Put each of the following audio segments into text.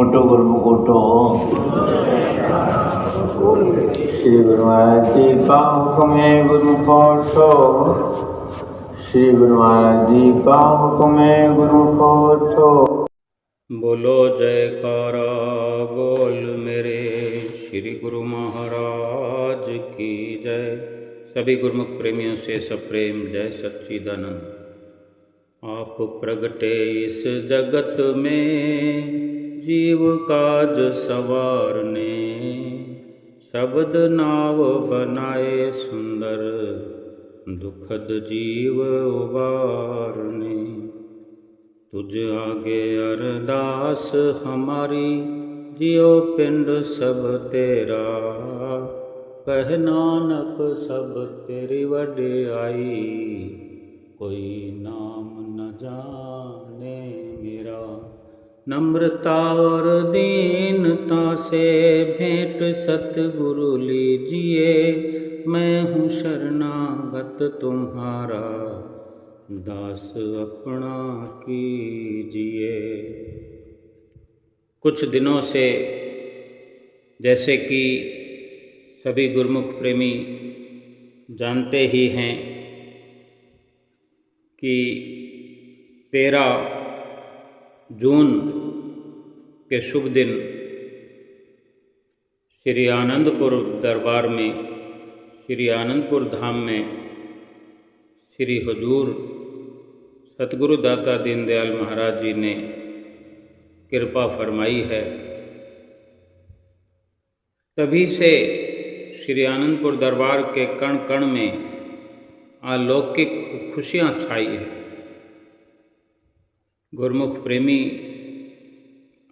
उठो गुरुमुख उठो। श्री गुरु महाराज जी का हुक्म है गुरुमुख उठो। श्री गुरु महाराज जी का हुक्म है गुरुमुख उठो। बोलो जयकारा बोल मेरे श्री गुरु महाराज की जय। सभी गुरुमुख प्रेमियों से सप्रेम जय सच्चिदानंद। आप प्रगटे इस जगत में जीव काज सवारने, शब्द नाव बनाए सुंदर दुखद जीव उबारने। तुझ आगे अरदास हमारी जियो पिंड सब तेरा, कह नानक सब तेरी वडियाई, कोई नाम न जाने मेरा। नम्रता और दीनता से भेंट सतगुरु लीजिए, मैं हूँ शरणागत तुम्हारा, दास अपना कीजिए। कुछ दिनों से जैसे कि सभी गुरुमुख प्रेमी जानते ही हैं कि 13 जून के शुभ दिन श्री आनंदपुर दरबार में, श्री आनंदपुर धाम में श्री हुजूर सतगुरु दाता दीनदयाल महाराज जी ने कृपा फरमाई है। तभी से श्री आनंदपुर दरबार के कण कण में अलौकिक खुशियाँ छाई है। गुरुमुख प्रेमी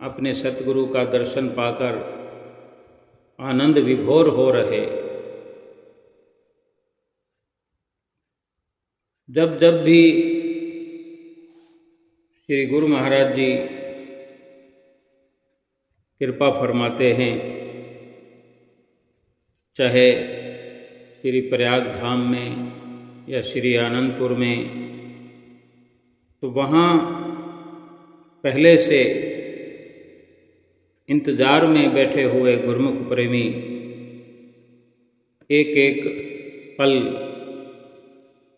अपने सतगुरु का दर्शन पाकर आनंद विभोर हो रहे। जब जब भी श्री गुरु महाराज जी कृपा फरमाते हैं, चाहे श्री प्रयाग धाम में या श्री आनंदपुर में, तो वहाँ पहले से इंतज़ार में बैठे हुए गुरुमुख प्रेमी एक एक पल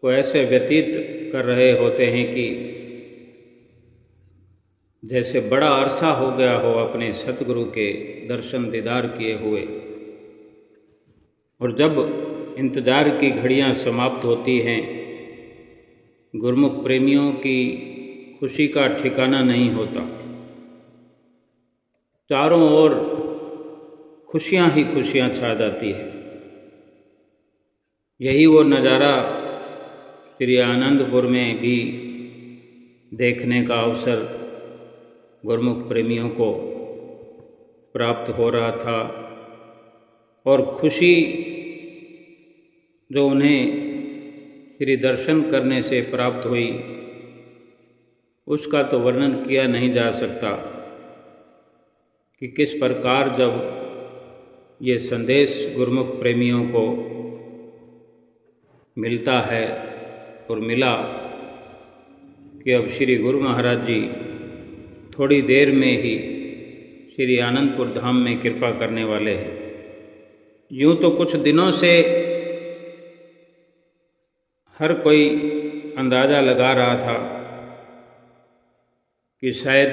को ऐसे व्यतीत कर रहे होते हैं कि जैसे बड़ा अरसा हो गया हो अपने सतगुरु के दर्शन दीदार किए हुए। और जब इंतज़ार की घड़ियां समाप्त होती हैं, गुरुमुख प्रेमियों की खुशी का ठिकाना नहीं होता। चारों ओर खुशियां ही खुशियां छा जाती है। यही वो नज़ारा श्री आनंदपुर में भी देखने का अवसर गुरुमुख प्रेमियों को प्राप्त हो रहा था। और खुशी जो उन्हें श्री दर्शन करने से प्राप्त हुई, उसका तो वर्णन किया नहीं जा सकता कि किस प्रकार जब ये संदेश गुरुमुख प्रेमियों को मिलता है और मिला कि अब श्री गुरु महाराज जी थोड़ी देर में ही श्री आनंदपुर धाम में कृपा करने वाले हैं। यूँ तो कुछ दिनों से हर कोई अंदाज़ा लगा रहा था कि शायद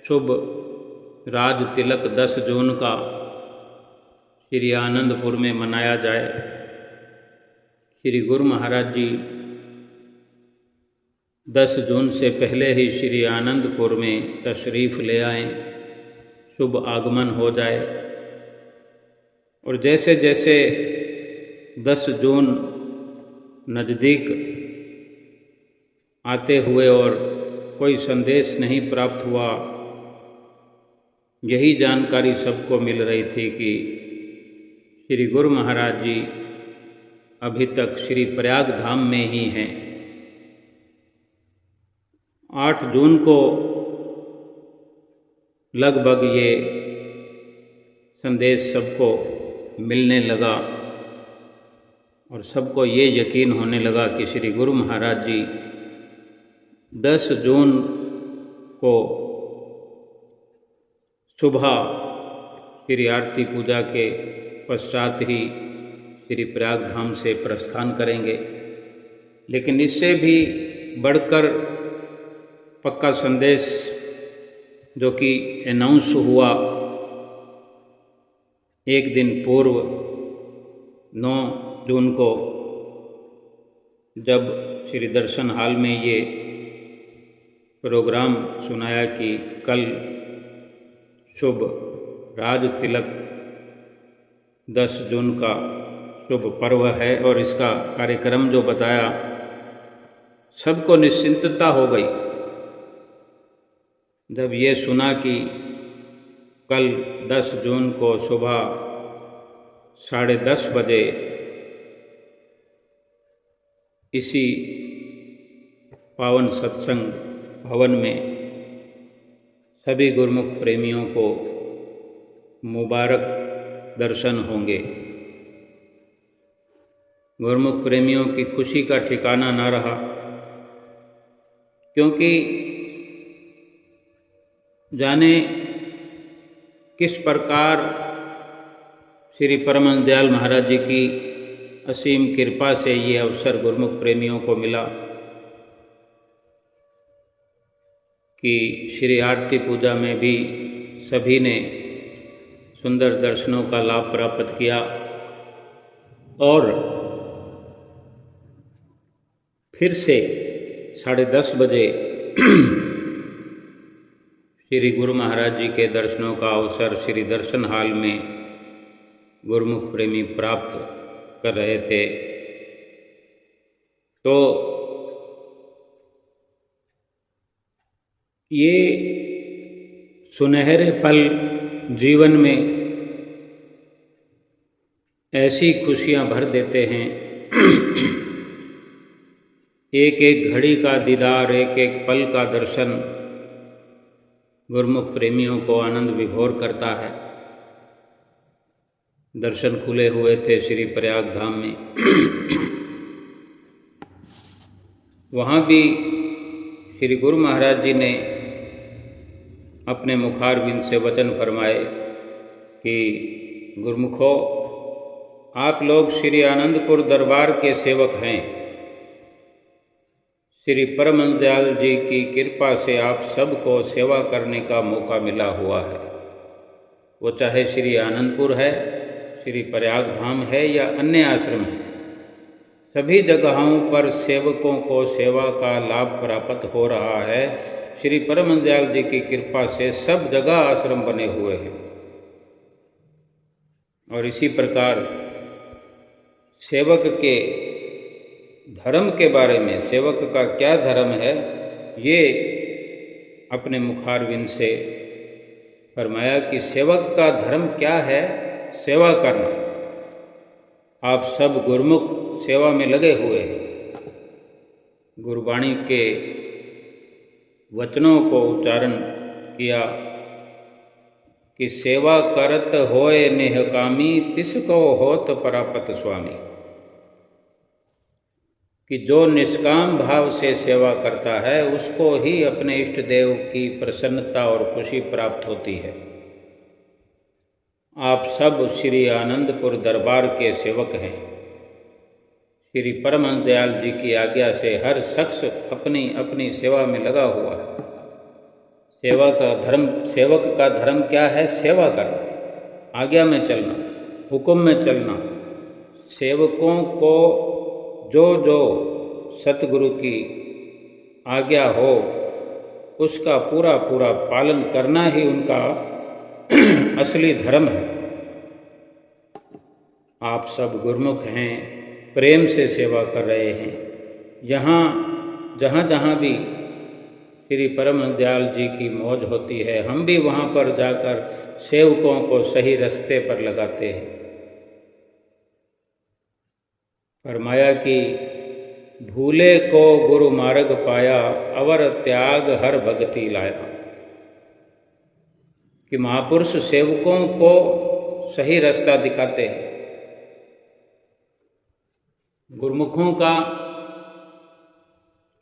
शुभ राज तिलक 10 जून का श्री आनंदपुर में मनाया जाए। श्री गुरु महाराज जी 10 जून से पहले ही श्री आनंदपुर में तशरीफ़ ले आएं, शुभ आगमन हो जाए। और जैसे जैसे 10 जून नज़दीक आते हुए और कोई संदेश नहीं प्राप्त हुआ, यही जानकारी सबको मिल रही थी कि श्री गुरु महाराज जी अभी तक श्री प्रयाग धाम में ही हैं। 8 जून को लगभग ये संदेश सबको मिलने लगा और सबको ये यकीन होने लगा कि श्री गुरु महाराज जी 10 जून को सुबह श्री आरती पूजा के पश्चात ही श्री प्रयाग धाम से प्रस्थान करेंगे। लेकिन इससे भी बढ़कर पक्का संदेश जो कि अनाउंस हुआ एक दिन पूर्व 9 जून को, जब श्री दर्शन हॉल में ये प्रोग्राम सुनाया कि कल शुभ राज तिलक 10 जून का शुभ पर्व है, और इसका कार्यक्रम जो बताया सबको निश्चिंतता हो गई जब ये सुना कि कल 10 जून को सुबह 10:30 बजे इसी पावन सत्संग भवन में सभी गुरुमुख प्रेमियों को मुबारक दर्शन होंगे। गुरुमुख प्रेमियों की खुशी का ठिकाना न रहा, क्योंकि जाने किस प्रकार श्री परमहंस दयाल महाराज जी की असीम कृपा से ये अवसर गुरुमुख प्रेमियों को मिला कि श्री आरती पूजा में भी सभी ने सुंदर दर्शनों का लाभ प्राप्त किया, और फिर से 10:30 बजे श्री गुरु महाराज जी के दर्शनों का अवसर श्री दर्शन हॉल में गुरुमुख प्रेमी प्राप्त कर रहे थे। तो ये सुनहरे पल जीवन में ऐसी खुशियां भर देते हैं। एक एक घड़ी का दीदार, एक एक पल का दर्शन गुरुमुख प्रेमियों को आनंद विभोर करता है। दर्शन खुले हुए थे श्री प्रयाग धाम में। वहाँ भी श्री गुरु महाराज जी ने अपने मुखारबिंद से वचन फरमाए कि गुरुमुखो, आप लोग श्री आनंदपुर दरबार के सेवक हैं। श्री परमहंस दयाल जी की कृपा से आप सबको सेवा करने का मौका मिला हुआ है। वो चाहे श्री आनंदपुर है, श्री प्रयाग धाम है या अन्य आश्रम है, सभी जगहों पर सेवकों को सेवा का लाभ प्राप्त हो रहा है। श्री परमहंस दयाल जी की कृपा से सब जगह आश्रम बने हुए हैं। और इसी प्रकार सेवक के धर्म के बारे में, सेवक का क्या धर्म है, ये अपने मुखारबिंद से फरमाया कि सेवक का धर्म क्या है, सेवा करना। आप सब गुरुमुख सेवा में लगे हुए हैं। गुरबाणी के वचनों को उच्चारण किया कि सेवा करत होए निहकामी, तिसको होत परापत स्वामी। कि जो निष्काम भाव से सेवा करता है उसको ही अपने इष्ट देव की प्रसन्नता और खुशी प्राप्त होती है। आप सब श्री आनंदपुर दरबार के सेवक हैं। श्री परमहंस दयाल जी की आज्ञा से हर शख्स अपनी अपनी सेवा में लगा हुआ है। सेवक का धर्म क्या है? सेवा करना, आज्ञा में चलना, हुक्म में चलना। सेवकों को जो जो सतगुरु की आज्ञा हो उसका पूरा पूरा पालन करना ही उनका असली धर्म है। आप सब गुरुमुख हैं, प्रेम से सेवा कर रहे हैं। यहाँ जहाँ जहाँ भी श्री परमहंस दयाल जी की मौज होती है, हम भी वहाँ पर जाकर सेवकों को सही रास्ते पर लगाते हैं। फरमाया कि भूले को गुरु मार्ग पाया, अवर त्याग हर भगति लाया। कि महापुरुष सेवकों को सही रास्ता दिखाते हैं। गुरुमुखों का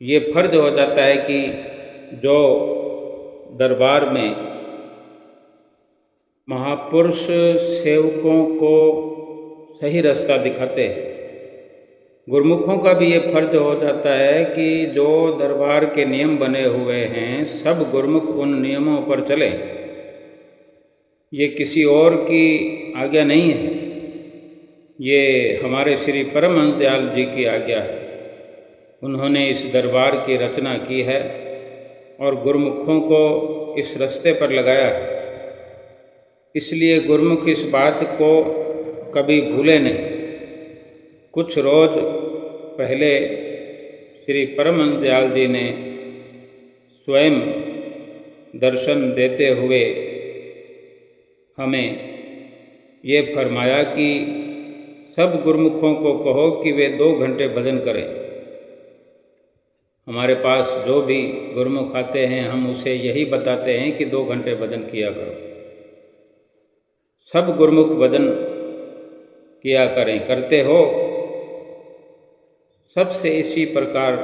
ये फर्ज हो जाता है कि जो दरबार में महापुरुष सेवकों को सही रास्ता दिखाते हैं। गुरुमुखों का भी ये फर्ज हो जाता है कि जो दरबार के नियम बने हुए हैं सब गुरुमुख उन नियमों पर चलें। ये किसी और की आज्ञा नहीं है, ये हमारे श्री परमहंस दयाल जी की आज्ञा है। उन्होंने इस दरबार की रचना की है और गुरुमुखों को इस रास्ते पर लगाया है। इसलिए गुरुमुख इस बात को कभी भूले नहीं। कुछ रोज पहले श्री परमहंस दयाल जी ने स्वयं दर्शन देते हुए हमें ये फरमाया कि सब गुरुमुखों को कहो कि वे 2 घंटे भजन करें। हमारे पास जो भी गुरुमुख आते हैं हम उसे यही बताते हैं कि 2 घंटे भजन किया करो। सब गुरुमुख भजन किया करें, करते हो? सबसे इसी प्रकार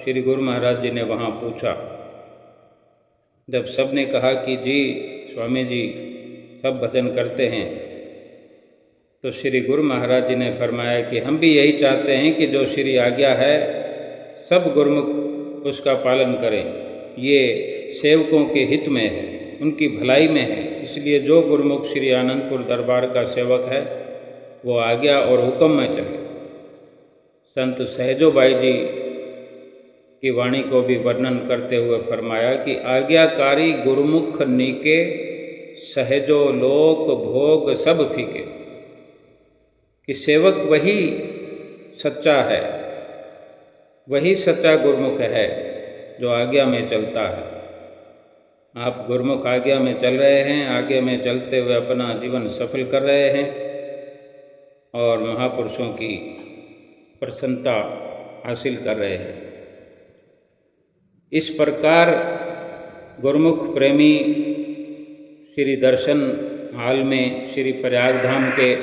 श्री गुरु महाराज जी ने वहाँ पूछा। जब सब ने कहा कि जी स्वामी जी सब भजन करते हैं, तो श्री गुरु महाराज जी ने फरमाया कि हम भी यही चाहते हैं कि जो श्री आज्ञा है सब गुरुमुख उसका पालन करें। ये सेवकों के हित में है, उनकी भलाई में है। इसलिए जो गुरुमुख श्री आनंदपुर दरबार का सेवक है वो आज्ञा और हुक्म में चले। संत सहजो भाई जी की वाणी को भी वर्णन करते हुए फरमाया कि आज्ञाकारी गुरुमुख नीके, सहजो लोक भोग सब फीके। कि सेवक वही सच्चा है, वही सच्चा गुरुमुख है जो आज्ञा में चलता है। आप गुरुमुख आज्ञा में चल रहे हैं, आगे में चलते हुए अपना जीवन सफल कर रहे हैं और महापुरुषों की प्रसन्नता हासिल कर रहे हैं। इस प्रकार गुरुमुख प्रेमी श्री दर्शन हाल में श्री प्रयाग धाम के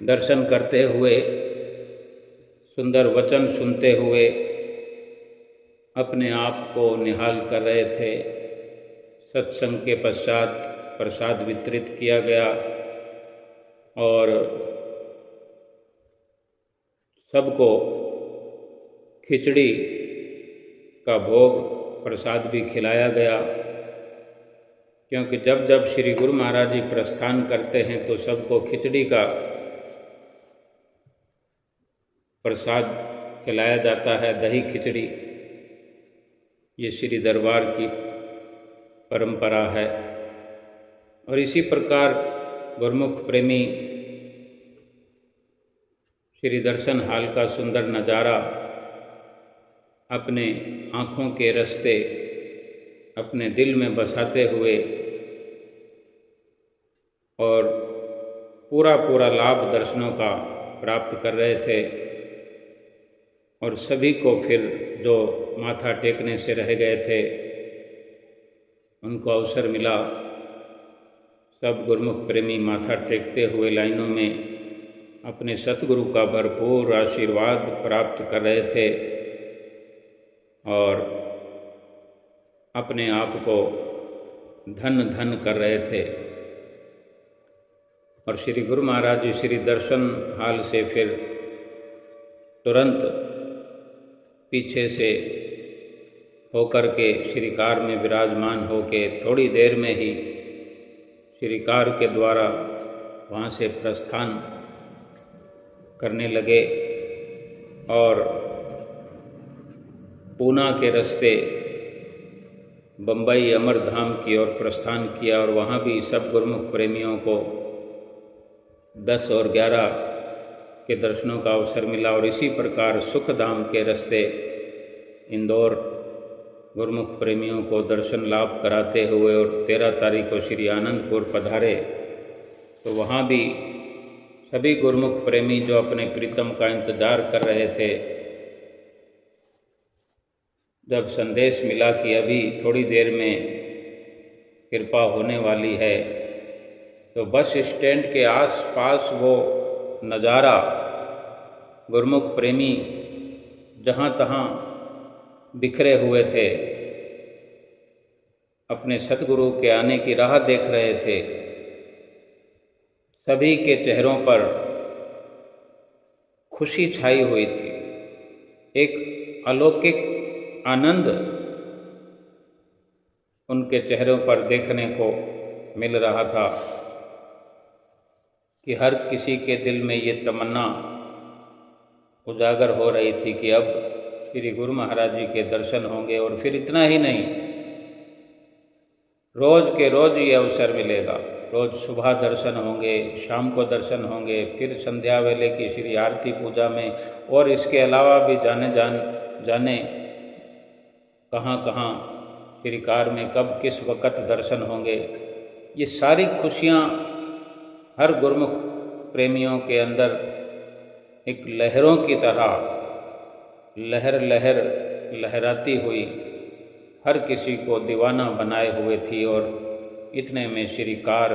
दर्शन करते हुए, सुंदर वचन सुनते हुए अपने आप को निहाल कर रहे थे। सत्संग के पश्चात प्रसाद वितरित किया गया और सबको खिचड़ी का भोग प्रसाद भी खिलाया गया। क्योंकि जब जब श्री गुरु महाराज जी प्रस्थान करते हैं तो सबको खिचड़ी का प्रसाद खिलाया जाता है, दही खिचड़ी। ये श्री दरबार की परंपरा है। और इसी प्रकार गुरुमुख प्रेमी श्री दर्शन हाल का सुंदर नज़ारा अपने आँखों के रास्ते अपने दिल में बसाते हुए और पूरा लाभ दर्शनों का प्राप्त कर रहे थे। और सभी को फिर जो माथा टेकने से रह गए थे उनको अवसर मिला। सब गुरुमुख प्रेमी माथा टेकते हुए लाइनों में अपने सतगुरु का भरपूर आशीर्वाद प्राप्त कर रहे थे और अपने आप को धन धन कर रहे थे। और श्री गुरु महाराज जी श्री दर्शन हाल से फिर तुरंत पीछे से होकर के श्री कार में विराजमान होके थोड़ी देर में ही श्री कार के द्वारा वहाँ से प्रस्थान करने लगे और पूना के रास्ते बम्बई अमरधाम की ओर प्रस्थान किया। और वहाँ भी सब गुरुमुख प्रेमियों को 10 और 11 के दर्शनों का अवसर मिला। और इसी प्रकार सुखधाम के रास्ते इंदौर गुरुमुख प्रेमियों को दर्शन लाभ कराते हुए और 13 तारीख को श्री आनंदपुर पधारे। तो वहाँ भी सभी गुरुमुख प्रेमी जो अपने प्रीतम का इंतज़ार कर रहे थे, जब संदेश मिला कि अभी थोड़ी देर में कृपा होने वाली है, तो बस स्टैंड के आसपास वो नज़ारा गुरुमुख प्रेमी जहाँ तहाँ बिखरे हुए थे, अपने सतगुरु के आने की राह देख रहे थे। सभी के चेहरों पर खुशी छाई हुई थी। एक अलौकिक आनंद उनके चेहरों पर देखने को मिल रहा था कि हर किसी के दिल में ये तमन्ना उजागर हो रही थी कि अब श्री गुरु महाराज जी के दर्शन होंगे। और फिर इतना ही नहीं, रोज़ के रोज़ ये अवसर मिलेगा। रोज़ सुबह दर्शन होंगे, शाम को दर्शन होंगे, फिर संध्या वेले की श्री आरती पूजा में, और इसके अलावा भी जाने कहाँ कहाँ श्री कार में कब किस वक़्त दर्शन होंगे। ये सारी खुशियाँ हर गुरमुख प्रेमियों के अंदर एक लहरों की तरह लहराती हुई हर किसी को दीवाना बनाए हुए थी। और इतने में श्री कार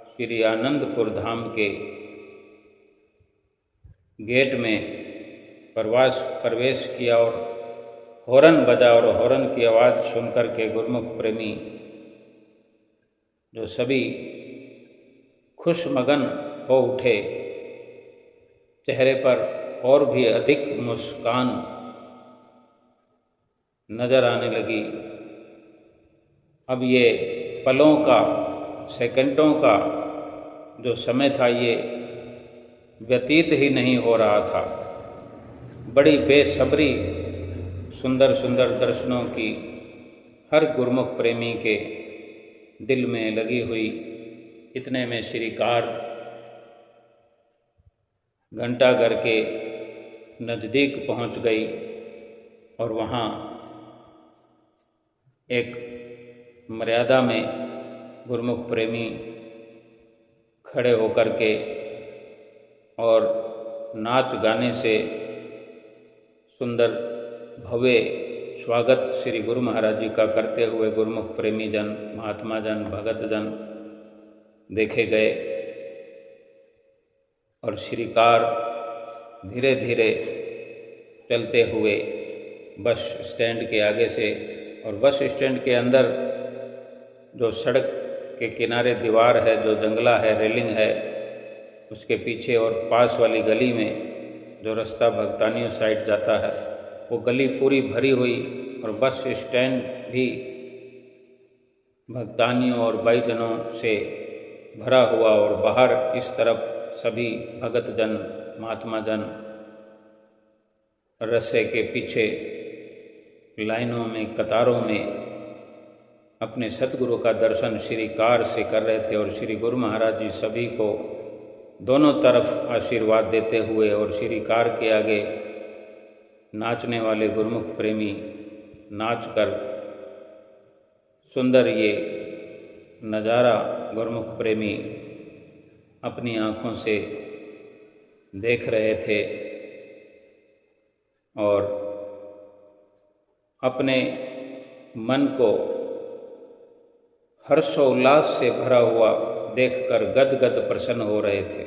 श्री आनंदपुर धाम के गेट में प्रवेश किया और हॉर्न बजा। और हॉर्न की आवाज़ सुनकर के गुरमुख प्रेमी जो सभी खुशमगन हो उठे, चेहरे पर और भी अधिक मुस्कान नज़र आने लगी। अब ये पलों का, सेकंडों का जो समय था, ये व्यतीत ही नहीं हो रहा था। बड़ी बेसब्री सुंदर सुंदर दर्शनों की हर गुरमुख प्रेमी के दिल में लगी हुई। इतने में श्री कार घंटाघर के नज़दीक पहुंच गई और वहाँ एक मर्यादा में गुरमुख प्रेमी खड़े होकर के और नाच गाने से सुंदर भव्य स्वागत श्री गुरु महाराज जी का करते हुए गुरमुख प्रेमी जन, महात्मा जन, भगत जन देखे गए। और श्री कार धीरे धीरे चलते हुए बस स्टैंड के आगे से, और बस स्टैंड के अंदर जो सड़क के किनारे दीवार है, जो जंगला है, रेलिंग है, उसके पीछे और पास वाली गली में जो रास्ता भगतानियों साइड जाता है, वो गली पूरी भरी हुई और बस स्टैंड भी भगतानियों और भाईजनों से भरा हुआ। और बाहर इस तरफ सभी भगत जन, महात्मा जन रस्से के पीछे लाइनों में, कतारों में अपने सतगुरु का दर्शन श्री कार से कर रहे थे। और श्री गुरु महाराज जी सभी को दोनों तरफ आशीर्वाद देते हुए और श्री कार के आगे नाचने वाले गुरमुख प्रेमी नाचकर सुंदर ये नज़ारा गुरमुख प्रेमी अपनी आँखों से देख रहे थे और अपने मन को हर्षोल्लास से भरा हुआ देखकर गदगद प्रसन्न हो रहे थे।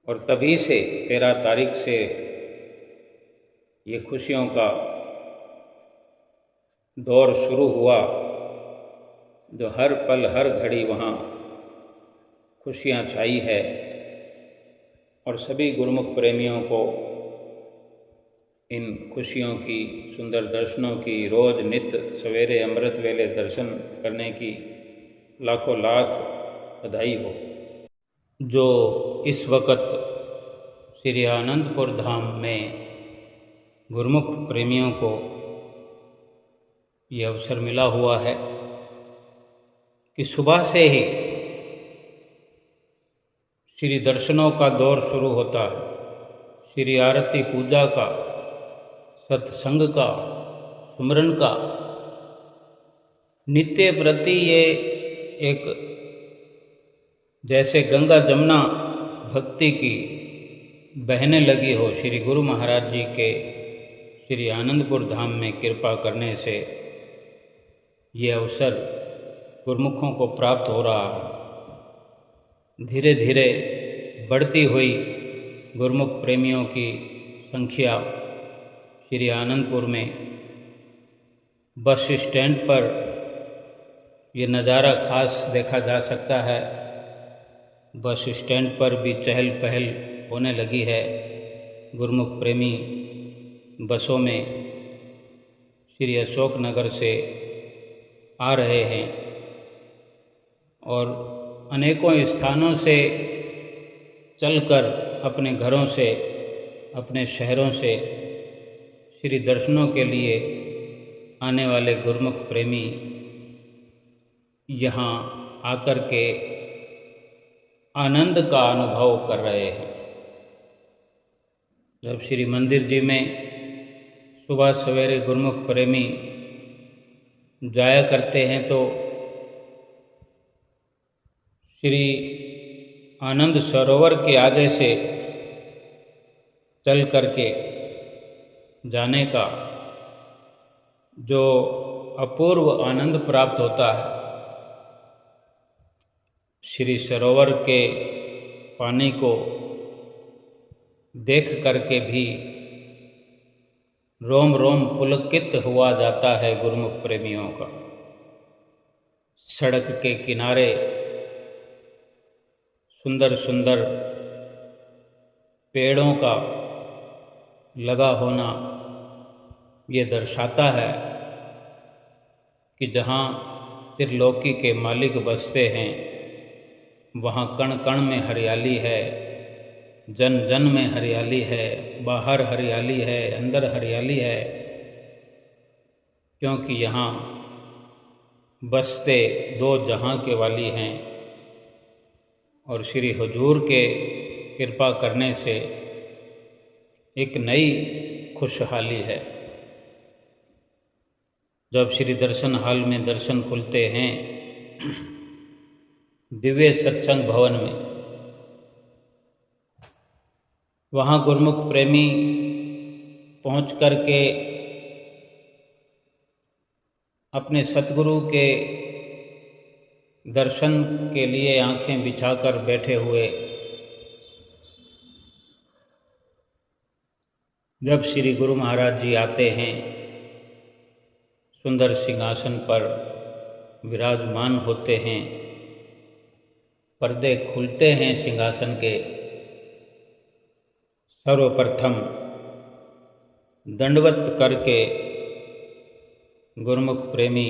और तभी से 13 तारीख से ये खुशियों का दौर शुरू हुआ, जो हर पल हर घड़ी वहाँ खुशियाँ छाई है। और सभी गुरमुख प्रेमियों को इन खुशियों की, सुंदर दर्शनों की, रोज़ नित्य सवेरे अमृत वेले दर्शन करने की लाखों लाख बधाई हो। जो इस वक्त श्री आनंदपुर धाम में गुरमुख प्रेमियों को ये अवसर मिला हुआ है कि सुबह से ही श्री दर्शनों का दौर शुरू होता है, श्री आरती पूजा का, सत्संग का, सुमरन का। नित्य प्रति ये एक जैसे गंगा जमुना भक्ति की बहने लगी हो, श्री गुरु महाराज जी के श्री आनंदपुर धाम में कृपा करने से ये अवसर गुरमुखों को प्राप्त हो रहा है। धीरे धीरे बढ़ती हुई गुरमुख प्रेमियों की संख्या श्री आनंदपुर में बस स्टैंड पर ये नज़ारा खास देखा जा सकता है बस स्टैंड पर भी चहल पहल होने लगी है। गुरुमुख प्रेमी बसों में श्री अशोक नगर से आ रहे हैं और अनेकों स्थानों से चलकर अपने घरों से, अपने शहरों से श्री दर्शनों के लिए आने वाले गुरुमुख प्रेमी यहाँ आकर के आनंद का अनुभव कर रहे हैं। जब श्री मंदिर जी में सुबह सवेरे गुरुमुख प्रेमी जाया करते हैं तो श्री आनंद सरोवर के आगे से चल करके जाने का जो अपूर्व आनंद प्राप्त होता है, श्री सरोवर के पानी को देख करके भी रोम रोम पुलकित हुआ जाता है गुरुमुख प्रेमियों का। सड़क के किनारे सुंदर सुंदर पेड़ों का लगा होना ये दर्शाता है कि जहाँ त्रिलोकी के मालिक बसते हैं वहाँ कण कण में हरियाली है, जन जन में हरियाली है, बाहर हरियाली है, अंदर हरियाली है, क्योंकि यहाँ बसते दो जहाँ के वाली हैं और श्री हुजूर के कृपा करने से एक नई खुशहाली है। जब श्री दर्शन हाल में दर्शन खुलते हैं दिव्य सत्संग भवन में, वहाँ गुरुमुख प्रेमी पहुँच कर के अपने सतगुरु के दर्शन के लिए आंखें बिछाकर बैठे हुए जब श्री गुरु महाराज जी आते हैं, सुंदर सिंहासन पर विराजमान होते हैं, पर्दे खुलते हैं सिंहासन के। सर्वप्रथम दंडवत करके गुरुमुख प्रेमी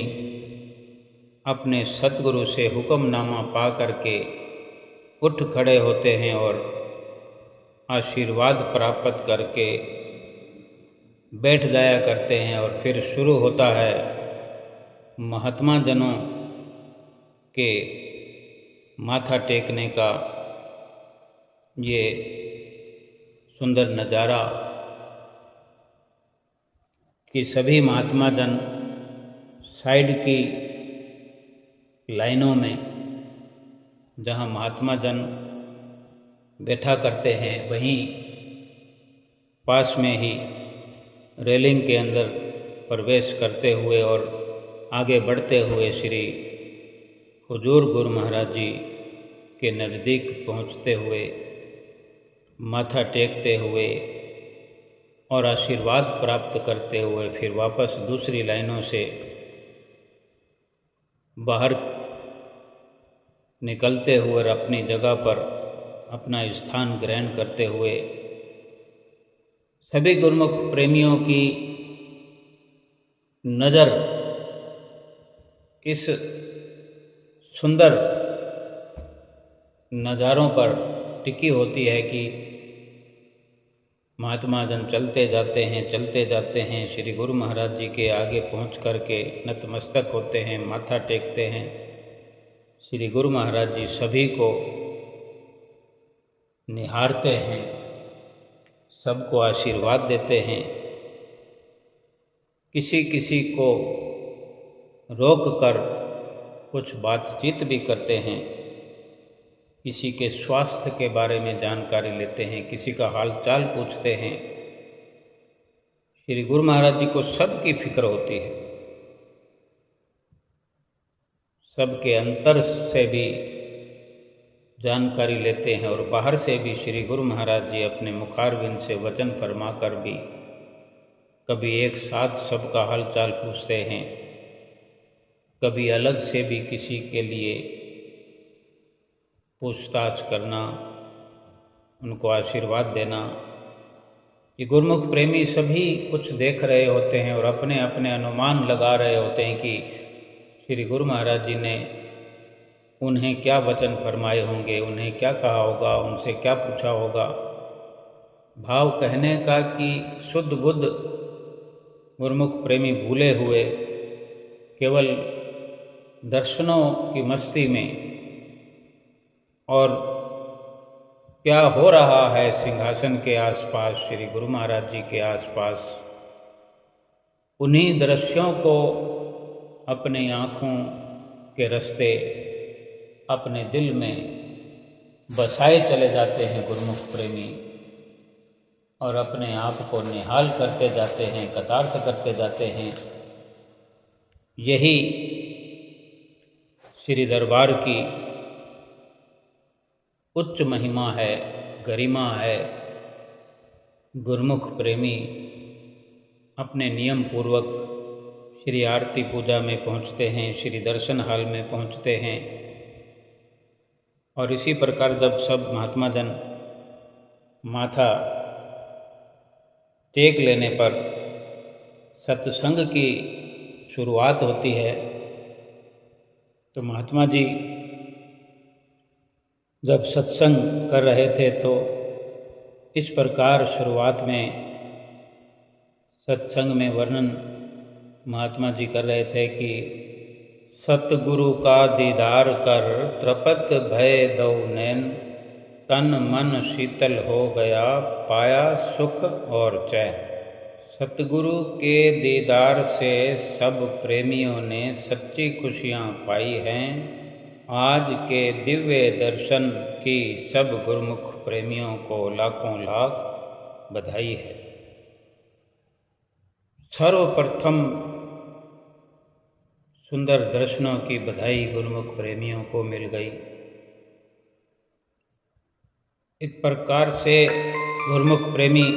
अपने सतगुरु से हुक्मनामा पा करके उठ खड़े होते हैं और आशीर्वाद प्राप्त करके बैठ जाया करते हैं। और फिर शुरू होता है महात्मा जनों के माथा टेकने का ये सुंदर नज़ारा कि सभी महात्मा जन साइड की लाइनों में, जहाँ महात्मा जन बैठा करते हैं, वहीं पास में ही रेलिंग के अंदर प्रवेश करते हुए और आगे बढ़ते हुए श्री हुजूर गुरु महाराज जी के नज़दीक पहुँचते हुए, माथा टेकते हुए और आशीर्वाद प्राप्त करते हुए फिर वापस दूसरी लाइनों से बाहर निकलते हुए और अपनी जगह पर अपना स्थान ग्रहण करते हुए सभी गुरुमुख प्रेमियों की नज़र इस सुंदर नज़ारों पर टिकी होती है कि महात्मा जन चलते जाते हैं, श्री गुरु महाराज जी के आगे पहुंच कर के नतमस्तक होते हैं, माथा टेकते हैं। श्री गुरु महाराज जी सभी को निहारते हैं, सबको आशीर्वाद देते हैं, किसी किसी को रोक कर कुछ बातचीत भी करते हैं, किसी के स्वास्थ्य के बारे में जानकारी लेते हैं, किसी का हाल चाल पूछते हैं। श्री गुरु महाराज जी को सबकी फिक्र होती है, सबके अंतर से भी जानकारी लेते हैं और बाहर से भी श्री गुरु महाराज जी अपने मुखारविंद से वचन फरमाकर भी कभी एक साथ सबका हाल चाल पूछते हैं, कभी अलग से भी किसी के लिए पूछताछ करना, उनको आशीर्वाद देना। ये गुरुमुख प्रेमी सभी कुछ देख रहे होते हैं और अपने अपने अनुमान लगा रहे होते हैं कि श्री गुरु महाराज जी ने उन्हें क्या वचन फरमाए होंगे, उन्हें क्या कहा होगा, उनसे क्या पूछा होगा। भाव कहने का कि शुद्ध बुद्ध गुरुमुख प्रेमी भूले हुए केवल दर्शनों की मस्ती में और क्या हो रहा है सिंहासन के आसपास, श्री गुरु महाराज जी के आसपास, उन्हीं दृश्यों को अपनी आँखों के रास्ते अपने दिल में बसाए चले जाते हैं गुरुमुख प्रेमी, और अपने आप को निहाल करते जाते हैं, कृतार्थ करते जाते हैं। यही श्री दरबार की उच्च महिमा है, गरिमा है। गुरुमुख प्रेमी अपने नियम पूर्वक श्री आरती पूजा में पहुँचते हैं, श्री दर्शन हाल में पहुँचते हैं, और इसी प्रकार जब सब महात्मा जन माथा टेक लेने पर सत्संग की शुरुआत होती है, तो महात्मा जी जब सत्संग कर रहे थे तो इस प्रकार शुरुआत में सत्संग में वर्णन महात्मा जी कर रहे थे कि सतगुरु का दीदार कर तृपत भय दो नैन, तन मन शीतल हो गया पाया सुख और चैन। सतगुरु के दीदार से सब प्रेमियों ने सच्ची खुशियाँ पाई हैं। आज के दिव्य दर्शन की सब गुरुमुख प्रेमियों को लाखों लाख बधाई है। सर्वप्रथम सुंदर दर्शनों की बधाई गुरुमुख प्रेमियों को मिल गई। एक प्रकार से गुरुमुख प्रेमी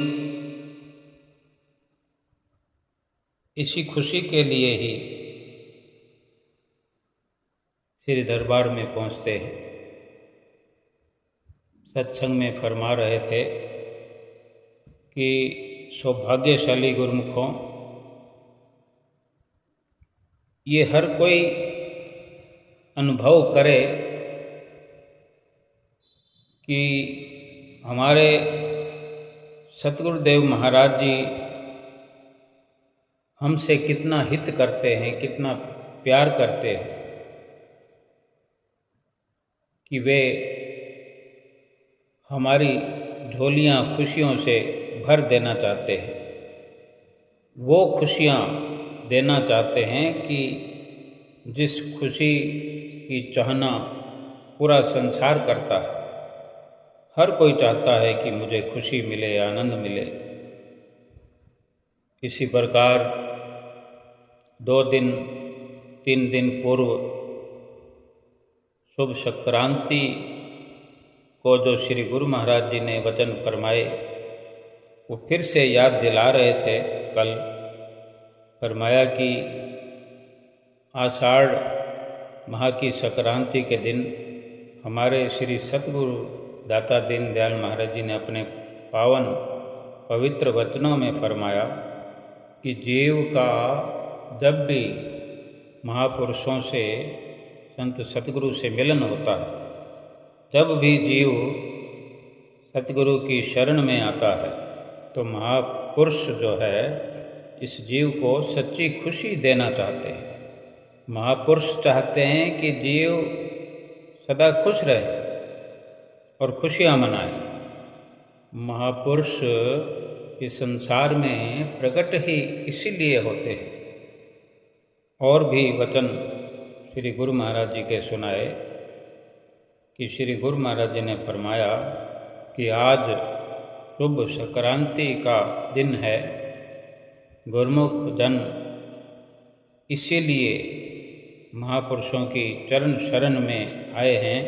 इसी खुशी के लिए ही श्री दरबार में पहुंचते हैं। सत्संग में फरमा रहे थे कि सौभाग्यशाली गुरुमुखों, ये हर कोई अनुभव करे कि हमारे सतगुरुदेव महाराज जी हमसे कितना हित करते हैं, कितना प्यार करते हैं, कि वे हमारी झोलियाँ खुशियों से भर देना चाहते हैं। वो खुशियाँ देना चाहते हैं कि जिस खुशी की चाहना पूरा संसार करता है। हर कोई चाहता है कि मुझे खुशी मिले, आनंद मिले। इसी प्रकार 2 दिन 3 दिन पूर्व शुभ संक्रांति को जो श्री गुरु महाराज जी ने वचन फरमाए, वो फिर से याद दिला रहे थे। कल फरमाया कि आषाढ़ माह की संक्रांति के दिन हमारे श्री सतगुरु दाता दीन दयाल महाराज जी ने अपने पावन पवित्र वचनों में फरमाया कि जीव का जब भी महापुरुषों से, संत सतगुरु से मिलन होता है, जब भी जीव सतगुरु की शरण में आता है, तो महापुरुष जो है इस जीव को सच्ची खुशी देना चाहते हैं। महापुरुष चाहते हैं कि जीव सदा खुश रहे और खुशियाँ मनाए। महापुरुष इस संसार में प्रकट ही इसीलिए होते हैं। और भी वचन श्री गुरु महाराज जी के सुनाए कि श्री गुरु महाराज जी ने फरमाया कि आज शुभ संक्रांति का दिन है। गुरुमुख जन इसीलिए महापुरुषों की चरण शरण में आए हैं,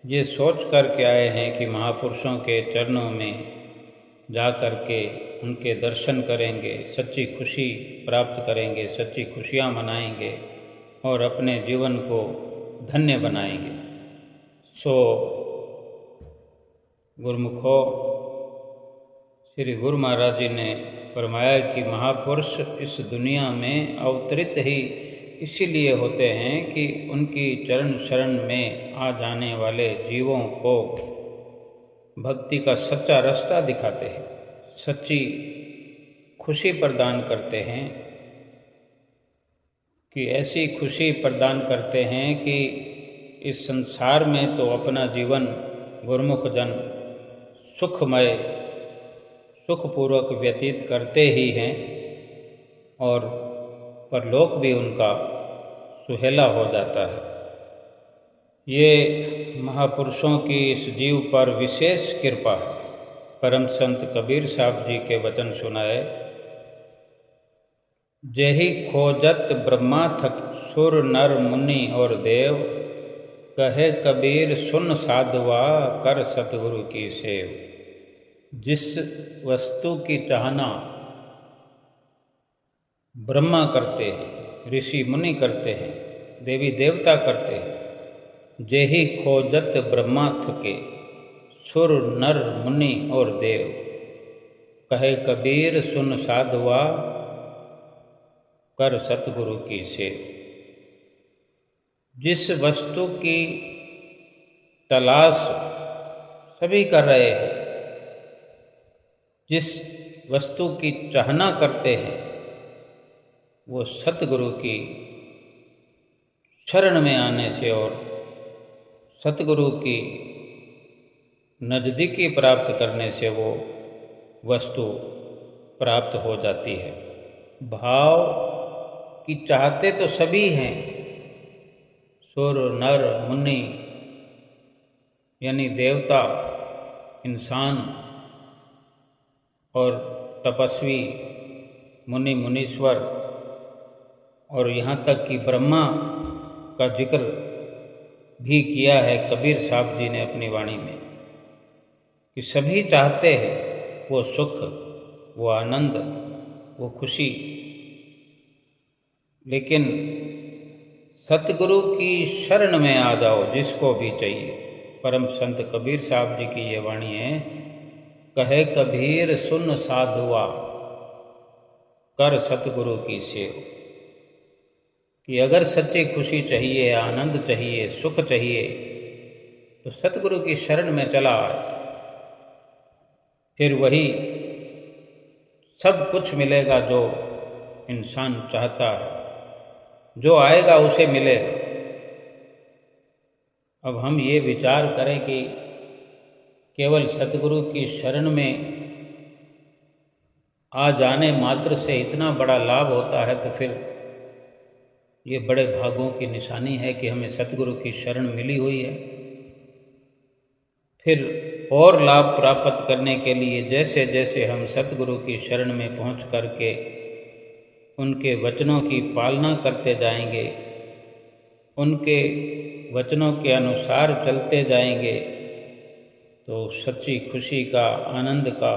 ये सोच कर के आए हैं कि महापुरुषों के चरणों में जा कर के उनके दर्शन करेंगे, सच्ची खुशी प्राप्त करेंगे, सच्ची खुशियाँ मनाएंगे और अपने जीवन को धन्य बनाएंगे। सो गुरुमुखों, श्री गुरु महाराज जी ने फरमाया कि महापुरुष इस दुनिया में अवतरित ही इसीलिए होते हैं कि उनकी चरण शरण में आ जाने वाले जीवों को भक्ति का सच्चा रास्ता दिखाते हैं, सच्ची खुशी प्रदान करते हैं। कि ऐसी खुशी प्रदान करते हैं कि इस संसार में तो अपना जीवन गुरुमुख जन सुखमय सुखपूर्वक व्यतीत करते ही हैं और परलोक भी उनका सुहेला हो जाता है। ये महापुरुषों की इस जीव पर विशेष कृपा है। परम संत कबीर साहब जी के वचन सुनाए, जेहि खोजत ब्रह्मा थक सुर नर मुनि और देव, कहे कबीर सुन साधुआ कर सतगुरु की सेव। जिस वस्तु की चाहना ब्रह्मा करते हैं, ऋषि मुनि करते हैं, देवी देवता करते हैं, जेहि खोजत ब्रह्मा थके सुर नर मुनि और देव, कहे कबीर सुन साधुआ कर सतगुरु की सेव। जिस वस्तु की तलाश सभी कर रहे हैं, जिस वस्तु की चाहना करते हैं, वो सतगुरु की शरण में आने से और सतगुरु की नज़दीकी प्राप्त करने से वो वस्तु प्राप्त हो जाती है। भाव की चाहते तो सभी हैं, सुर नर मुनि यानी देवता, इंसान और तपस्वी, मुनि मुनीश्वर, और यहाँ तक कि ब्रह्मा का जिक्र भी किया है कबीर साहब जी ने अपनी वाणी में, कि सभी चाहते हैं वो सुख, वो आनंद, वो खुशी। लेकिन सतगुरु की शरण में आ जाओ जिसको भी चाहिए। परम संत कबीर साहब जी की ये वाणी है, कहे कबीर सुन साधुआ कर सतगुरु की सेव। कि अगर सच्ची खुशी चाहिए, आनंद चाहिए, सुख चाहिए, तो सतगुरु की शरण में चला आए, फिर वही सब कुछ मिलेगा जो इंसान चाहता है, जो आएगा उसे मिलेगा। अब हम ये विचार करें कि केवल सतगुरु की शरण में आ जाने मात्र से इतना बड़ा लाभ होता है, तो फिर ये बड़े भागों की निशानी है कि हमें सतगुरु की शरण मिली हुई है। फिर और लाभ प्राप्त करने के लिए जैसे जैसे हम सतगुरु की शरण में पहुंच करके उनके वचनों की पालना करते जाएंगे, उनके वचनों के अनुसार चलते जाएंगे, तो सच्ची खुशी का, आनंद का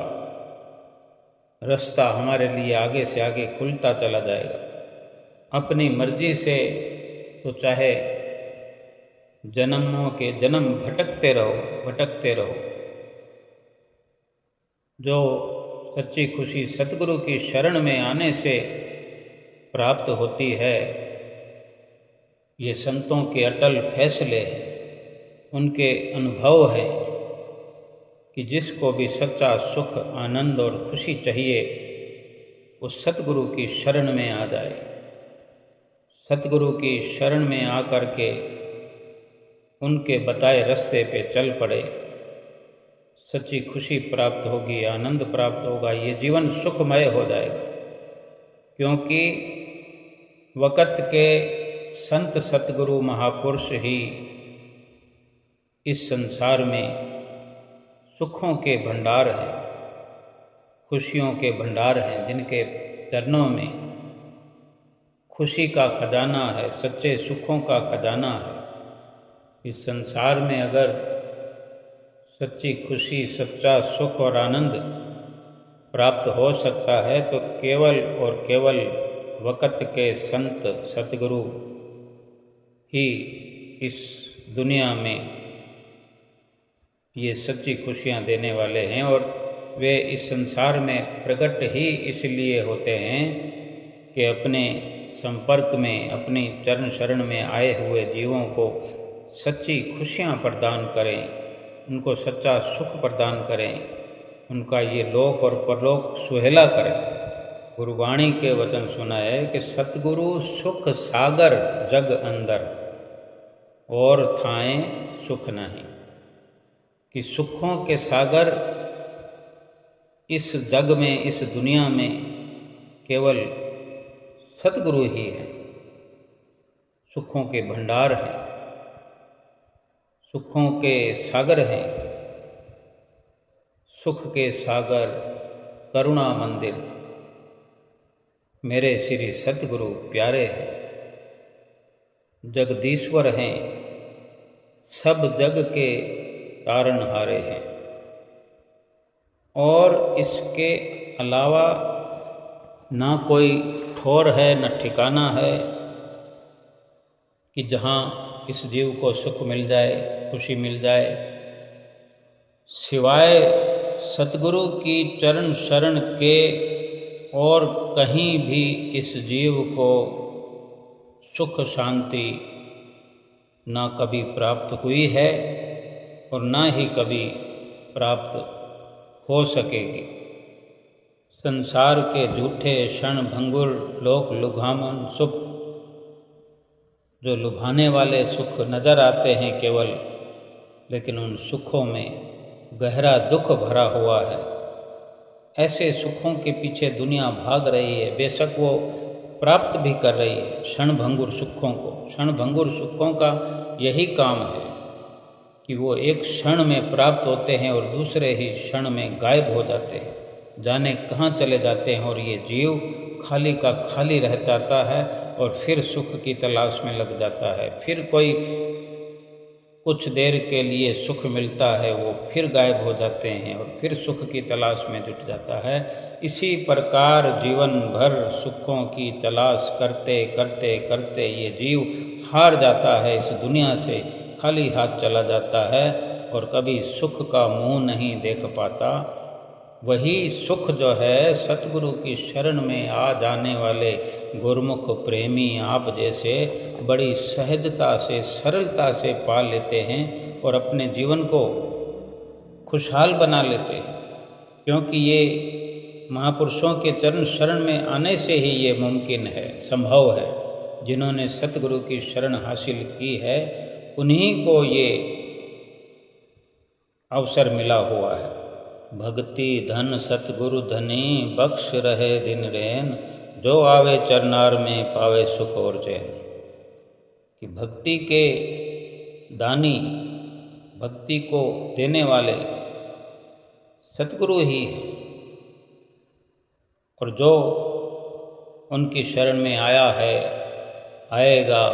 रास्ता हमारे लिए आगे से आगे खुलता चला जाएगा। अपनी मर्जी से तो चाहे जन्मों के जन्म भटकते रहो, जो सच्ची खुशी सतगुरु की शरण में आने से प्राप्त होती है, ये संतों के अटल फैसले हैं, उनके अनुभव हैं कि जिसको भी सच्चा सुख, आनंद और खुशी चाहिए, वो सतगुरु की शरण में आ जाए। सतगुरु की शरण में आकर के उनके बताए रास्ते पे चल पड़े, सच्ची खुशी प्राप्त होगी, आनंद प्राप्त होगा, ये जीवन सुखमय हो जाएगा। क्योंकि वक़्त के संत सतगुरु महापुरुष ही इस संसार में सुखों के भंडार हैं, खुशियों के भंडार हैं, जिनके चरणों में खुशी का खजाना है, सच्चे सुखों का खजाना है। इस संसार में अगर सच्ची खुशी, सच्चा सुख और आनंद प्राप्त हो सकता है तो केवल और केवल वक़्त के संत सतगुरु ही इस दुनिया में ये सच्ची खुशियाँ देने वाले हैं और वे इस संसार में प्रकट ही इसलिए होते हैं कि अपने संपर्क में, अपनी चरण शरण में आए हुए जीवों को सच्ची खुशियाँ प्रदान करें, उनको सच्चा सुख प्रदान करें, उनका ये लोक और परलोक सुहेला करें। गुरुवाणी के वचन सुना है कि सतगुरु सुख सागर जग अंदर और थाएं सुख नहीं, कि सुखों के सागर इस जग में, इस दुनिया में केवल सतगुरु ही है। सुखों के भंडार हैं, सुखों के सागर हैं, सुख के सागर करुणा मंदिर मेरे श्री सतगुरु प्यारे हैं। जगदीश्वर हैं, सब जग के तारनहारे हैं। और इसके अलावा ना कोई ठौर है, न ठिकाना है कि जहाँ इस जीव को सुख मिल जाए, खुशी मिल जाए, सिवाय सतगुरु की चरण शरण के और कहीं भी इस जीव को सुख शांति ना कभी प्राप्त हुई है और ना ही कभी प्राप्त हो सकेगी। संसार के झूठे क्षण भंगुर लोक लुभावन सुख, जो लुभाने वाले सुख नज़र आते हैं केवल, लेकिन उन सुखों में गहरा दुख भरा हुआ है। ऐसे सुखों के पीछे दुनिया भाग रही है, बेशक वो प्राप्त भी कर रही है क्षण भंगुर सुखों को। क्षण भंगुर सुखों का यही काम है कि वो एक क्षण में प्राप्त होते हैं और दूसरे ही क्षण में गायब हो जाते हैं, जाने कहाँ चले जाते हैं। और ये जीव खाली का खाली रह जाता है और फिर सुख की तलाश में लग जाता है। फिर कोई कुछ देर के लिए सुख मिलता है, वो फिर गायब हो जाते हैं और फिर सुख की तलाश में जुट जाता है। इसी प्रकार जीवन भर सुखों की तलाश करते करते करते ये जीव हार जाता है, इस दुनिया से खाली हाथ चला जाता है और कभी सुख का मुंह नहीं देख पाता। वही सुख जो है सतगुरु की शरण में आ जाने वाले गुरुमुख प्रेमी आप जैसे बड़ी सहजता से, सरलता से पा लेते हैं और अपने जीवन को खुशहाल बना लेते हैं, क्योंकि ये महापुरुषों के चरण शरण में आने से ही ये मुमकिन है, संभव है। जिन्होंने सतगुरु की शरण हासिल की है उन्हीं को ये अवसर मिला हुआ है। भक्ति धन सतगुरु धनी, बख्श रहे दिन रैन, जो आवे चरनार में पावे सुख और चैन। कि भक्ति के दानी, भक्ति को देने वाले सतगुरु ही हैं और जो उनकी शरण में आया है, आएगा,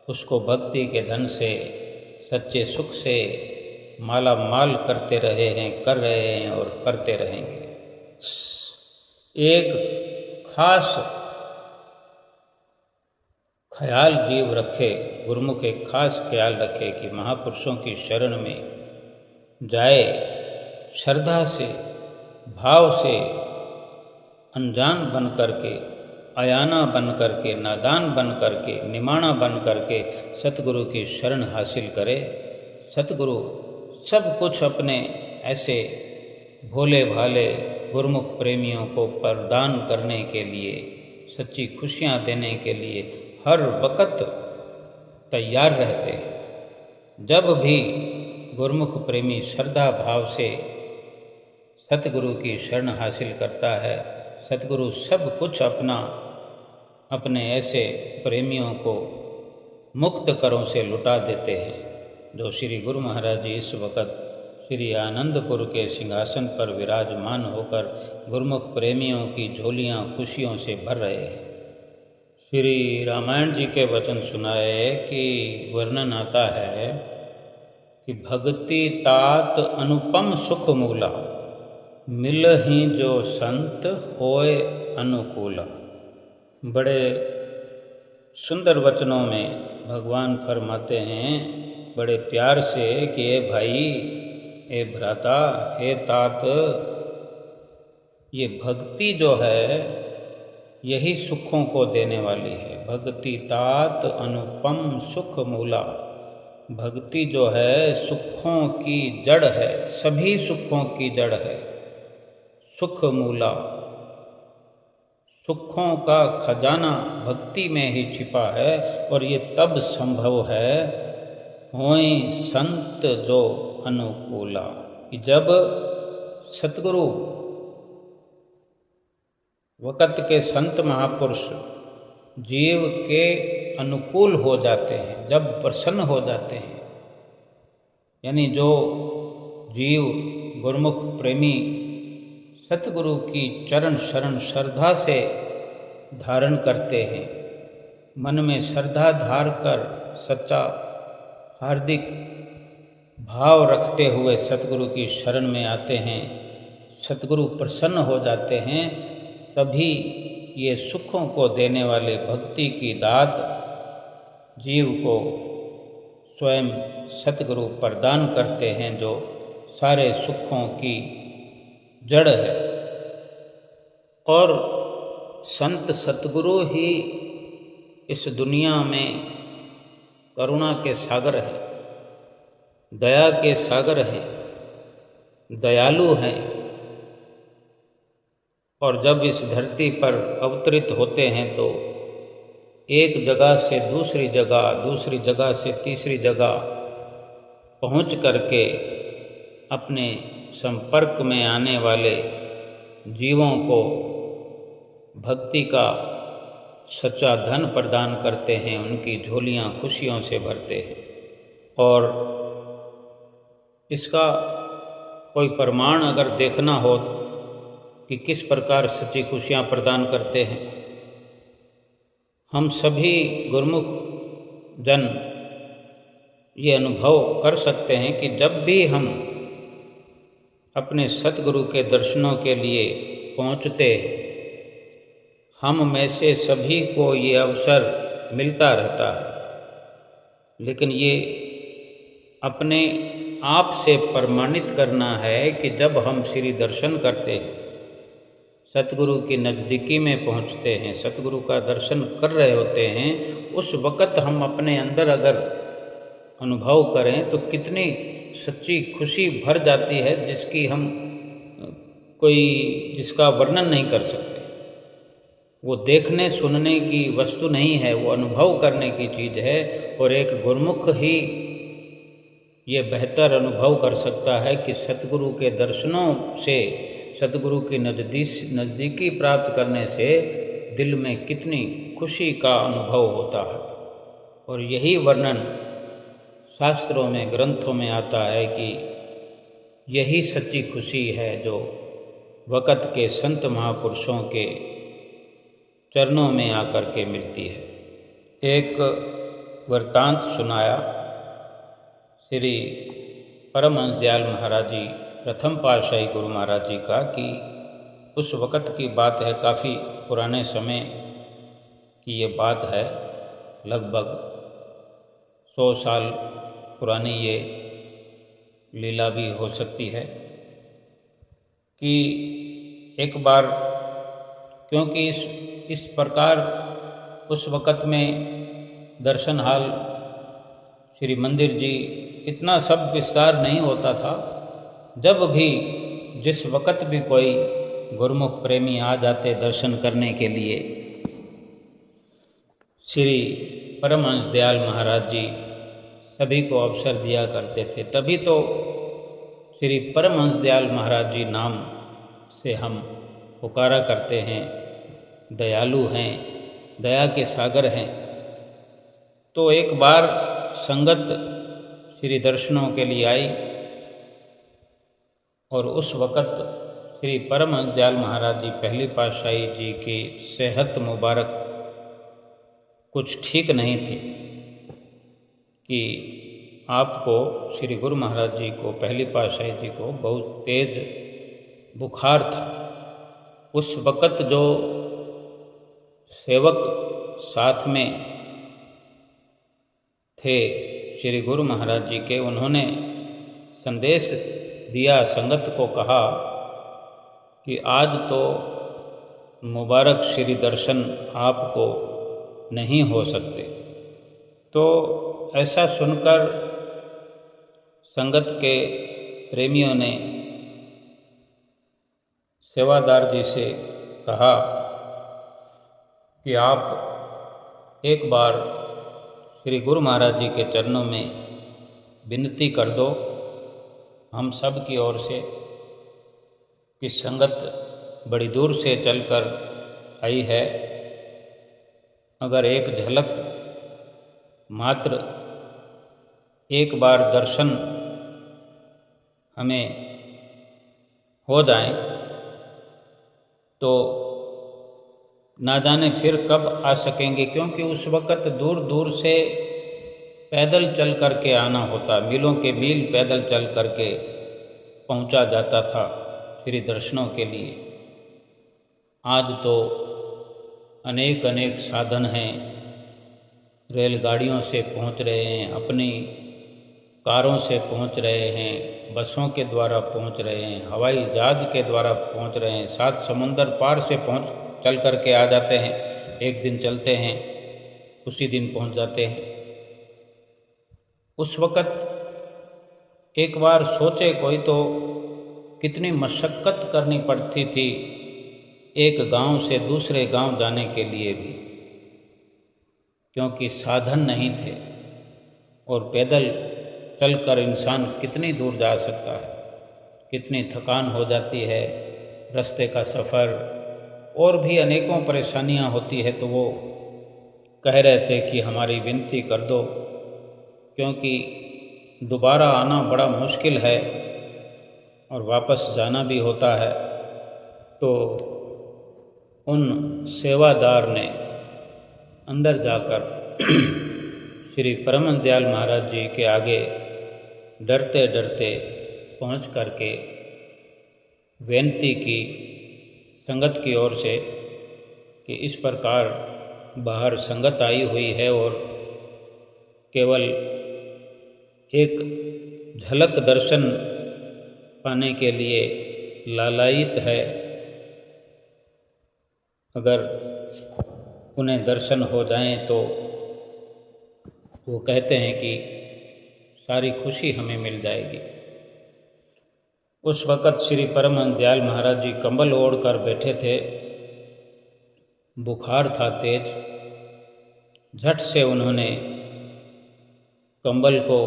उसको भक्ति के धन से, सच्चे सुख से माला माल करते रहे हैं, कर रहे हैं और करते रहेंगे। एक खास ख्याल जीव रखे, गुरुमुख एक खास ख्याल रखे कि महापुरुषों की शरण में जाए, श्रद्धा से, भाव से, अनजान बन करके, अयाना बन करके, नादान बन करके, निमाणा बन करके सतगुरु की शरण हासिल करे। सतगुरु सब कुछ अपने ऐसे भोले भाले गुरुमुख प्रेमियों को प्रदान करने के लिए, सच्ची खुशियाँ देने के लिए हर वक्त तैयार रहते हैं। जब भी गुरुमुख प्रेमी श्रद्धा भाव से सतगुरु की शरण हासिल करता है, सतगुरु सब कुछ अपने ऐसे प्रेमियों को मुक्त करों से लुटा देते हैं। जो श्री गुरु महाराज जी इस वक़्त श्री आनंदपुर के सिंहासन पर विराजमान होकर गुरुमुख प्रेमियों की झोलियाँ खुशियों से भर रहे हैं। श्री रामायण जी के वचन सुनाए कि वर्णन आता है कि भक्ति तात अनुपम सुख मूला, मिलहि जो संत होए अनुकूला। बड़े सुंदर वचनों में भगवान फरमाते हैं बड़े प्यार से कि ये भाई, हे भ्राता, हे तात, ये भक्ति जो है यही सुखों को देने वाली है। भक्ति तात अनुपम सुख मूला। भक्ति जो है सुखों की जड़ है, सभी सुखों की जड़ है। सुख मूला, सुखों का खजाना भक्ति में ही छिपा है। और ये तब संभव है होय संत जो अनुकूला, कि जब सतगुरु वक़्त के संत महापुरुष जीव के अनुकूल हो जाते हैं, जब प्रसन्न हो जाते हैं, यानी जो जीव गुरुमुख प्रेमी सतगुरु की चरण शरण श्रद्धा से धारण करते हैं, मन में श्रद्धा धार कर सच्चा हार्दिक भाव रखते हुए सतगुरु की शरण में आते हैं, सतगुरु प्रसन्न हो जाते हैं, तभी ये सुखों को देने वाले भक्ति की दात जीव को स्वयं सतगुरु प्रदान करते हैं, जो सारे सुखों की जड़ है। और संत सतगुरु ही इस दुनिया में करुणा के सागर हैं, दया के सागर हैं, दयालु हैं। और जब इस धरती पर अवतरित होते हैं तो एक जगह से दूसरी जगह, दूसरी जगह से तीसरी जगह पहुंच करके अपने संपर्क में आने वाले जीवों को भक्ति का सच्चा धन प्रदान करते हैं, उनकी झोलियां खुशियों से भरते हैं। और इसका कोई प्रमाण अगर देखना हो कि किस प्रकार सच्ची खुशियाँ प्रदान करते हैं, हम सभी गुरुमुख जन ये अनुभव कर सकते हैं कि जब भी हम अपने सतगुरु के दर्शनों के लिए पहुँचते हैं, हम में से सभी को ये अवसर मिलता रहता है, लेकिन ये अपने आप से प्रमाणित करना है कि जब हम श्री दर्शन करते हैं, सतगुरु की नज़दीकी में पहुंचते हैं, सतगुरु का दर्शन कर रहे होते हैं, उस वक़्त हम अपने अंदर अगर अनुभव करें तो कितनी सच्ची खुशी भर जाती है, जिसका वर्णन नहीं कर सकते। वो देखने सुनने की वस्तु नहीं है, वो अनुभव करने की चीज़ है। और एक गुरुमुख ही ये बेहतर अनुभव कर सकता है कि सतगुरु के दर्शनों से, सतगुरु की नज़दीकी प्राप्त करने से दिल में कितनी खुशी का अनुभव होता है। और यही वर्णन शास्त्रों में, ग्रंथों में आता है कि यही सच्ची खुशी है जो वक़्त के संत महापुरुषों के चरणों में आकर के मिलती है। एक वृत्तांत सुनाया श्री परमहंस दयाल महाराज जी, प्रथम पातशाही गुरु महाराज जी का, कि उस वक़्त की बात है, काफ़ी पुराने समय की ये बात है, लगभग 100 साल पुरानी ये लीला भी हो सकती है। कि एक बार, क्योंकि इस प्रकार उस वक़्त में दर्शन हाल, श्री मंदिर जी, इतना सब विस्तार नहीं होता था। जब भी जिस वक़्त भी कोई गुरुमुख प्रेमी आ जाते दर्शन करने के लिए, श्री परमहंस दयाल महाराज जी सभी को अवसर दिया करते थे। तभी तो श्री परमहंस दयाल महाराज जी नाम से हम पुकारा करते हैं, दयालु हैं, दया के सागर हैं। तो एक बार संगत श्री दर्शनों के लिए आई और उस वक़्त श्री परमहंस दयाल महाराज जी पहली पातशाही जी की सेहत मुबारक कुछ ठीक नहीं थी कि आपको, श्री गुरु महाराज जी को, पहली पातशाही जी को बहुत तेज बुखार था। उस वक़्त जो सेवक साथ में थे श्री गुरु महाराज जी के, उन्होंने संदेश दिया संगत को कहा कि आज तो मुबारक श्री दर्शन आपको नहीं हो सकते। तो ऐसा सुनकर संगत के प्रेमियों ने सेवादार जी से कहा कि आप एक बार श्री गुरु महाराज जी के चरणों में विनती कर दो हम सब की ओर से कि संगत बड़ी दूर से चलकर आई है, अगर एक झलक मात्र एक बार दर्शन हमें हो जाए तो ना जाने फिर कब आ सकेंगे, क्योंकि उस वक़्त दूर दूर से पैदल चल कर के आना होता, मीलों के मील पैदल चल कर के पहुँचा जाता था श्री दर्शनों के लिए। आज तो अनेक अनेक साधन हैं, रेलगाड़ियों से पहुँच रहे हैं, अपनी कारों से पहुँच रहे हैं, बसों के द्वारा पहुँच रहे हैं, हवाई जहाज के द्वारा पहुँच रहे हैं, 7 समुंदर पार से चल कर के आ जाते हैं, एक दिन चलते हैं उसी दिन पहुँच जाते हैं। उस वक़्त एक बार सोचे कोई तो कितनी मशक्क़त करनी पड़ती थी एक गांव से दूसरे गांव जाने के लिए भी, क्योंकि साधन नहीं थे और पैदल चलकर इंसान कितनी दूर जा सकता है, कितनी थकान हो जाती है, रास्ते का सफ़र और भी अनेकों परेशानियां होती है। तो वो कह रहे थे कि हमारी विनती कर दो, क्योंकि दोबारा आना बड़ा मुश्किल है और वापस जाना भी होता है। तो उन सेवादार ने अंदर जाकर श्री परम दयाल महाराज जी के आगे डरते डरते पहुंच करके विनती की संगत की ओर से कि इस प्रकार बाहर संगत आई हुई है और केवल एक झलक दर्शन पाने के लिए लालायित है, अगर उन्हें दर्शन हो जाएं तो वो कहते हैं कि सारी खुशी हमें मिल जाएगी। उस वक़्त श्री परम दयाल महाराज जी कंबल ओढ़ कर बैठे थे, बुखार था तेज। झट से उन्होंने कंबल को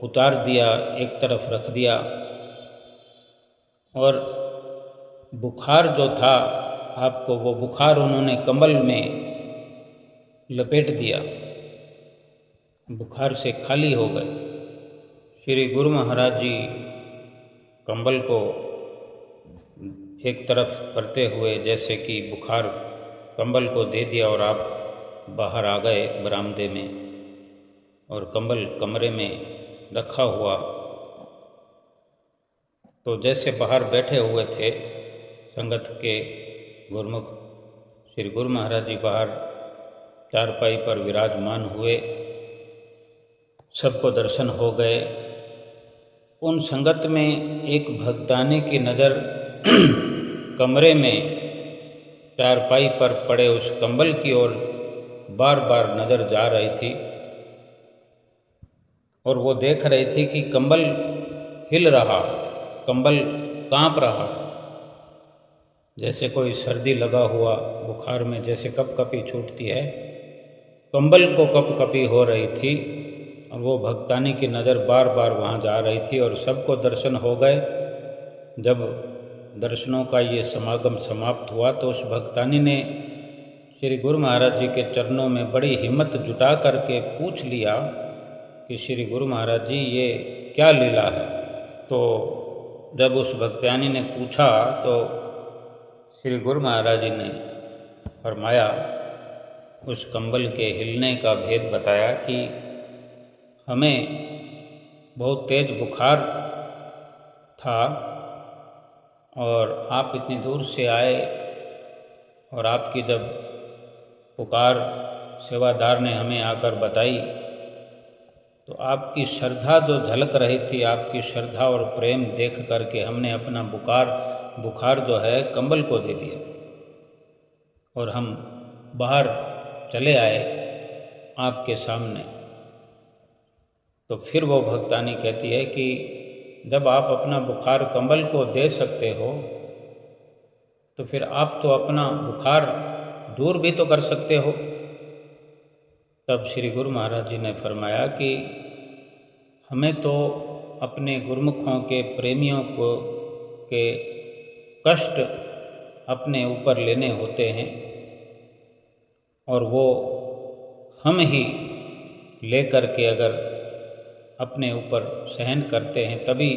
उतार दिया, एक तरफ रख दिया और बुखार जो था आपको, वो बुखार उन्होंने कंबल में लपेट दिया, बुखार से खाली हो गए। श्री गुरु महाराज जी कंबल को एक तरफ करते हुए जैसे कि बुखार कंबल को दे दिया और आप बाहर आ गए बरामदे में, और कंबल कमरे में रखा हुआ। तो जैसे बाहर बैठे हुए थे संगत के गुरुमुख, श्री गुरु महाराज जी बाहर चारपाई पर विराजमान हुए, सबको दर्शन हो गए। उन संगत में एक भक्तानी की नज़र कमरे में चारपाई पर पड़े उस कंबल की ओर बार बार नज़र जा रही थी और वो देख रही थी कि कंबल हिल रहा, कंबल कांप रहा, जैसे कोई सर्दी लगा हुआ बुखार में जैसे कपकपी छूटती है, कंबल को कपकपी हो रही थी। और वो भक्तानी की नज़र बार बार वहाँ जा रही थी और सबको दर्शन हो गए। जब दर्शनों का ये समागम समाप्त हुआ तो उस भक्तानी ने श्री गुरु महाराज जी के चरणों में बड़ी हिम्मत जुटा करके पूछ लिया कि श्री गुरु महाराज जी ये क्या लीला है। तो जब उस भक्तानी ने पूछा तो श्री गुरु महाराज जी ने फरमाया, उस कंबल के हिलने का भेद बताया कि हमें बहुत तेज बुखार था और आप इतनी दूर से आए और आपकी जब पुकार सेवादार ने हमें आकर बताई तो आपकी श्रद्धा जो झलक रही थी, आपकी श्रद्धा और प्रेम देख करके हमने अपना बुखार जो है कंबल को दे दिया और हम बाहर चले आए आपके सामने। तो फिर वो भक्तानी कहती है कि जब आप अपना बुखार कंबल को दे सकते हो तो फिर आप तो अपना बुखार दूर भी तो कर सकते हो। तब श्री गुरु महाराज जी ने फरमाया कि हमें तो अपने गुरुमुखों के प्रेमियों के कष्ट अपने ऊपर लेने होते हैं और वो हम ही लेकर के अगर अपने ऊपर सहन करते हैं तभी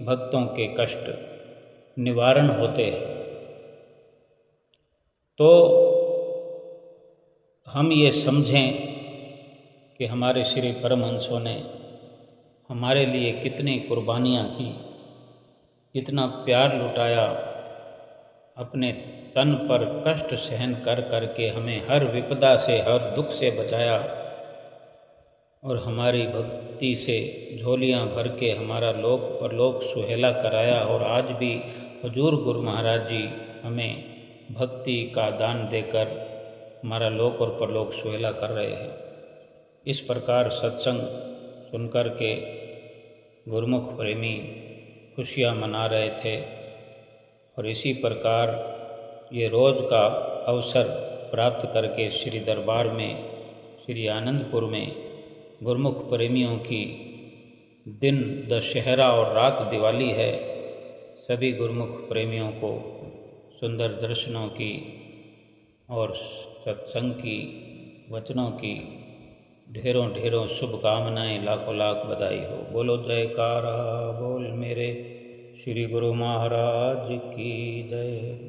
भक्तों के कष्ट निवारण होते हैं। तो हम ये समझें कि हमारे श्री परमहंसों ने हमारे लिए कितनी कुर्बानियाँ की, कितना प्यार लुटाया, अपने तन पर कष्ट सहन कर कर के हमें हर विपदा से, हर दुख से बचाया और हमारी भक्ति से झोलियाँ भर के हमारा लोक परलोक सुहेला कराया। और आज भी हुजूर गुरु महाराज जी हमें भक्ति का दान देकर हमारा लोक और परलोक सुहेला कर रहे हैं। इस प्रकार सत्संग सुनकर के गुरुमुख प्रेमी खुशियाँ मना रहे थे और इसी प्रकार ये रोज़ का अवसर प्राप्त करके श्री दरबार में, श्री आनंदपुर में गुरुमुख प्रेमियों की दिन दशहरा और रात दिवाली है। सभी गुरुमुख प्रेमियों को सुंदर दर्शनों की और सत्संग की, वचनों की ढेरों ढेरों शुभकामनाएं, लाखों लाख बधाई हो। बोलो जयकारा बोल मेरे श्री गुरु महाराज की जय।